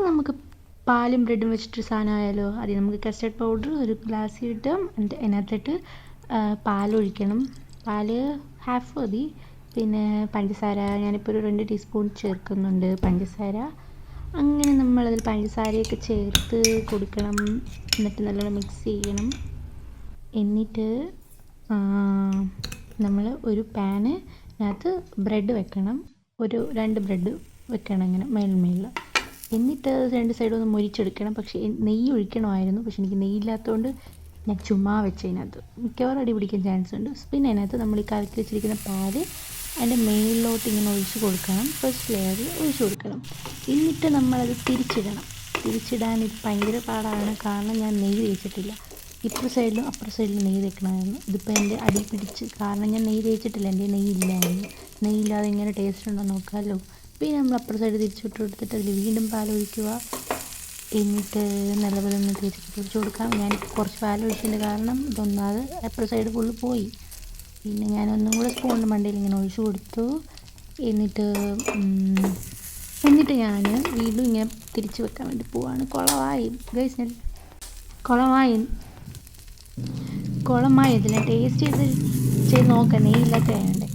നമുക്ക് പാലും ബ്രെഡും വെച്ചിട്ടൊരു സാധനമായാലോ. ആദ്യം നമുക്ക് കസ്റ്റർഡ് പൗഡർ ഒരു ഗ്ലാസ്സിൽ ഇട്ടും അതിനകത്തിട്ട് പാലൊഴിക്കണം. പാല് ഹാഫ് മതി. പിന്നെ പഞ്ചസാര ഞാനിപ്പോൾ ഒരു 2 ടീസ്പൂൺ ചേർക്കുന്നുണ്ട് പഞ്ചസാര. അങ്ങനെ നമ്മളതിൽ പഞ്ചസാരയൊക്കെ ചേർത്ത് കൊടുക്കണം. എന്നിട്ട് നല്ലോണം മിക്സ് ചെയ്യണം. എന്നിട്ട് നമ്മൾ ഒരു പാനിനകത്ത് ബ്രെഡ് വെക്കണം. ഒരു 2 ബ്രെഡ് വെക്കണം ഇങ്ങനെ മേളിൽ. എന്നിട്ട് 2 സൈഡും ഒന്ന് മൊരിച്ചെടുക്കണം. പക്ഷേ നെയ്യ് ഒഴിക്കണമായിരുന്നു. പക്ഷെ എനിക്ക് നെയ്യില്ലാത്തതുകൊണ്ട് ഞാൻ ചുമ്മാ വെച്ചതിനകത്ത് മിക്കവാറും അടി പിടിക്കാൻ ചാൻസ് ഉണ്ട്. പിന്നെ അതിനകത്ത് നമ്മൾ ഈ കലക്കി വെച്ചിരിക്കുന്ന പാല് അതിൻ്റെ മേളിലോട്ട് ഇങ്ങനെ ഒഴിച്ച് കൊടുക്കണം. ഫസ്റ്റ് ലെയറിൽ ഒഴിച്ച് കൊടുക്കണം. എന്നിട്ട് നമ്മളത് തിരിച്ചിടാൻ ഇത് ഭയങ്കര പാടാണ്. കാരണം ഞാൻ നെയ്യ് തേച്ചിട്ടില്ല. ഇപ്പുറ സൈഡിലും അപ്പുറ സൈഡിലും നെയ്യ് തേക്കണമായിരുന്നു. ഇതിപ്പോൾ എൻ്റെ അടി പിടിച്ച്, കാരണം ഞാൻ നെയ്യ് തേച്ചിട്ടില്ല. എൻ്റെ നെയ്യില്ലായിരുന്നു. നെയ്യില്ലാതെ ഇങ്ങനെ ടേസ്റ്റ് ഉണ്ടോ നോക്കാമല്ലോ. പിന്നെ നമ്മൾ അപ്പുറ സൈഡ് തിരിച്ചിട്ട് കൊടുത്തിട്ട് അതിൽ വീണ്ടും പാലൊഴിക്കുക. എന്നിട്ട് നല്ലപോലെ ഒന്ന് തിരിച്ച് കൊടുക്കാം. ഞാൻ കുറച്ച് പാലൊഴിച്ചതിൻ്റെ കാരണം ഇതൊന്നാതെ അപ്പുറ സൈഡ് ഫുള്ള് പോയി. പിന്നെ ഞാനൊന്നും കൂടെ സ്പൂണിൻ്റെ മണ്ടയിൽ ഇങ്ങനെ ഒഴിച്ച് കൊടുത്തു. എന്നിട്ട് ഞാൻ വീണ്ടും ഇങ്ങനെ തിരിച്ച് വെക്കാൻ വേണ്ടി പോവാണ്. കുളമായി ഗൈസ്, കുളമായി ഇതിനെ ടേസ്റ്റ് ചെയ്ത് നോക്കാം. നെയ്യില്ലാത്ത വേണ്ടേ.